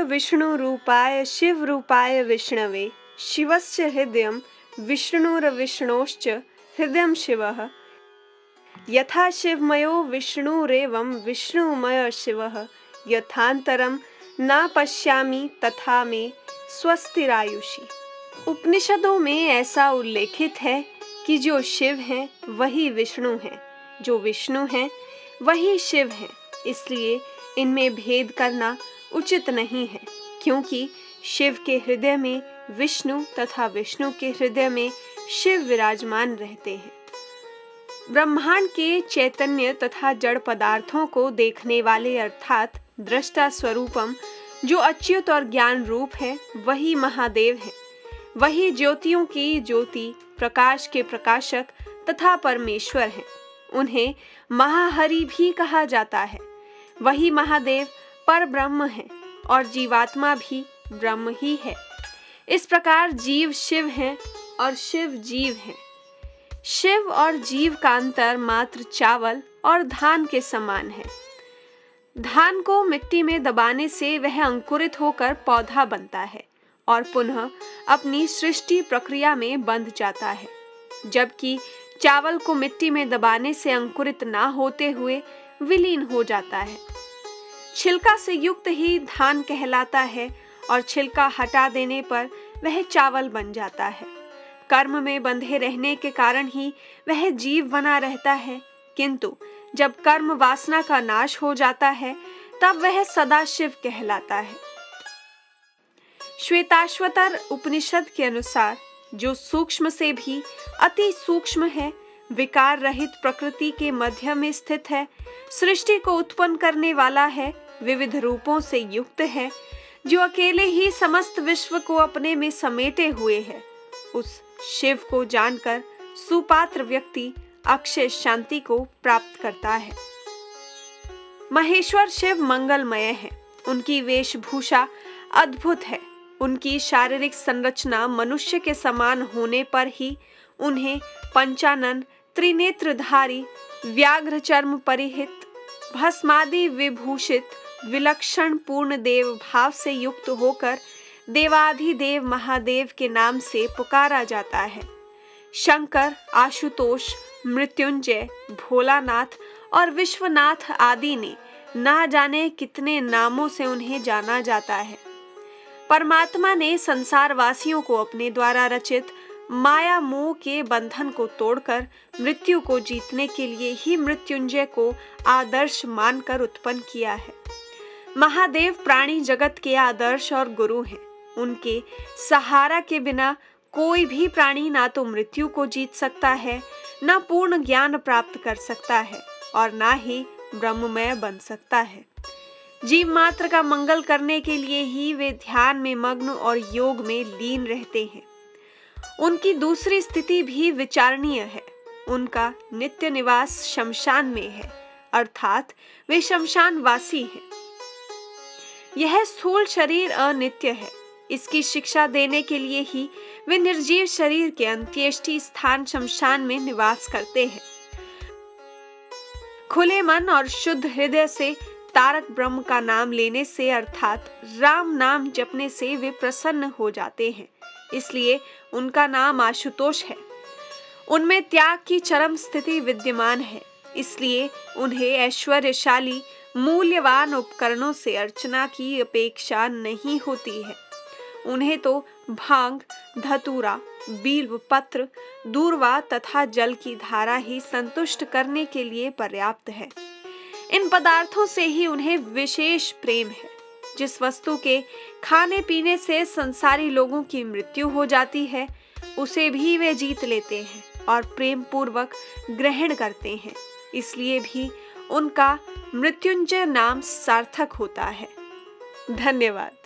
रूपाय विष्णु रूपाय शिव रूपाय विष्णवे शिवस्य हृदयं विष्णुर्विष्णोश्च हृदयं शिवः यथा शिवमयो विष्णुरेवं विष्णुमय शिवः यथांतरं न पश्यामि तथा मे स्वस्तिरायुषि। उपनिषदों में ऐसा उल्लेखित है कि जो शिव हैं वही विष्णु हैं, जो विष्णु हैं वही शिव हैं। इसलिए इनमें भेद करना उचित नहीं है, क्योंकि शिव के हृदय में विष्णु तथा विष्णु के हृदय में शिव विराजमान रहते हैं। ब्रह्मांड के चैतन्य तथा जड़ पदार्थों को देखने वाले अर्थात दृष्टा स्वरूपम जो अच्युत और ज्ञान रूप है वही महादेव है। वही ज्योतियों की ज्योति, प्रकाश के प्रकाशक तथा परमेश्वर हैं। उन्हें महाहरि भी कहा जाता है। वही महादेव पर ब्रह्म है और जीवात्मा भी ब्रह्म ही है। इस प्रकार जीव शिव हैं और शिव जीव हैं। शिव और जीव का अंतर मात्र चावल और धान के समान है। धान को मिट्टी में दबाने से वह अंकुरित होकर पौधा बनता है और पुनः अपनी सृष्टि प्रक्रिया में बंध जाता है, जबकि चावल को मिट्टी में दबाने से अंकुरित ना होते हुए विलीन हो जाता है। छिलका से युक्त ही धान कहलाता है और छिलका हटा देने पर वह चावल बन जाता है। कर्म में बंधे रहने के कारण ही वह जीव बना रहता है, किंतु जब कर्म वासना का नाश हो जाता है तब वह सदाशिव कहलाता है। श्वेताश्वतर उपनिषद के अनुसार जो सूक्ष्म से भी अति सूक्ष्म है, विकार रहित प्रकृति के मध्य में स्थित है, सृष्टि को उत्पन्न करने वाला है, विविध रूपों से युक्त है, जो अकेले ही समस्त विश्व को अपने में समेटे हुए है, उस शिव को जानकर सुपात्र व्यक्ति अक्षय शांति को प्राप्त करता है। महेश्वर शिव मंगलमय है। उनकी वेशभूषा अद्भुत है। उनकी शारीरिक संरचना मनुष्य के समान होने पर ही उन्हें पंचानन, त्रिनेत्रधारी, व्याघ्र चर्म परिहित, भस्मादि विभूषित, विलक्षण पूर्ण देव भाव से युक्त होकर देवाधिदेव महादेव के नाम से पुकारा जाता है। शंकर, आशुतोष, मृत्युंजय, भोलानाथ और विश्वनाथ आदि ने ना जाने कितने नामों से उन्हें जाना जाता है। परमात्मा ने संसार वासियों को अपने द्वारा रचित माया मोह के बंधन को तोड़कर मृत्यु को जीतने के लिए ही मृत्युंजय को आदर्श मानकर उत्पन्न किया है। महादेव प्राणी जगत के आदर्श और गुरु हैं। उनके सहारा के बिना कोई भी प्राणी ना तो मृत्यु को जीत सकता है, ना पूर्ण ज्ञान प्राप्त कर सकता है और ना ही ब्रह्ममय बन सकता है। जीव मात्र का मंगल करने के लिए ही वे ध्यान में मग्न और योग में लीन रहते हैं। उनकी दूसरी स्थिति भी विचारणीय है। उनका नित्य निवास शमशान में है, अर्थात वे शमशान वासी हैं। यह स्थूल शरीर अनित्य है। इसकी शिक्षा देने के लिए ही वे निर्जीव शरीर के अंत्येष्टि स्थान शमशान में निवास करते हैं। खुले मन और शुद्ध हृदय से तारक ब्रह्म का नाम लेने से अर्थात राम नाम जपने से वे प्रसन्न हो जाते हैं। इसलिए उनका नाम आशुतोष है। उनमें त्याग की चरम स्थिति विद्यमान है। इसलिए उन्हें ऐश्वर्यशाली मूल्यवान उपकरणों से अर्चना की अपेक्षा नहीं होती है। उन्हें तो भांग, धतूरा, बिल्व पत्र, दूर्वा तथा जल की धारा ही संतुष्ट करने के लिए पर्याप्त है। इन पदार्थों से ही उन्हें विशेष प्रेम है। जिस वस्तु के खाने पीने से संसारी लोगों की मृत्यु हो जाती है, उसे भी वे जीत लेते हैं और प्रेम पूर्वक ग्रहण करते हैं। इसलिए भी उनका मृत्युंजय नाम सार्थक होता है। धन्यवाद।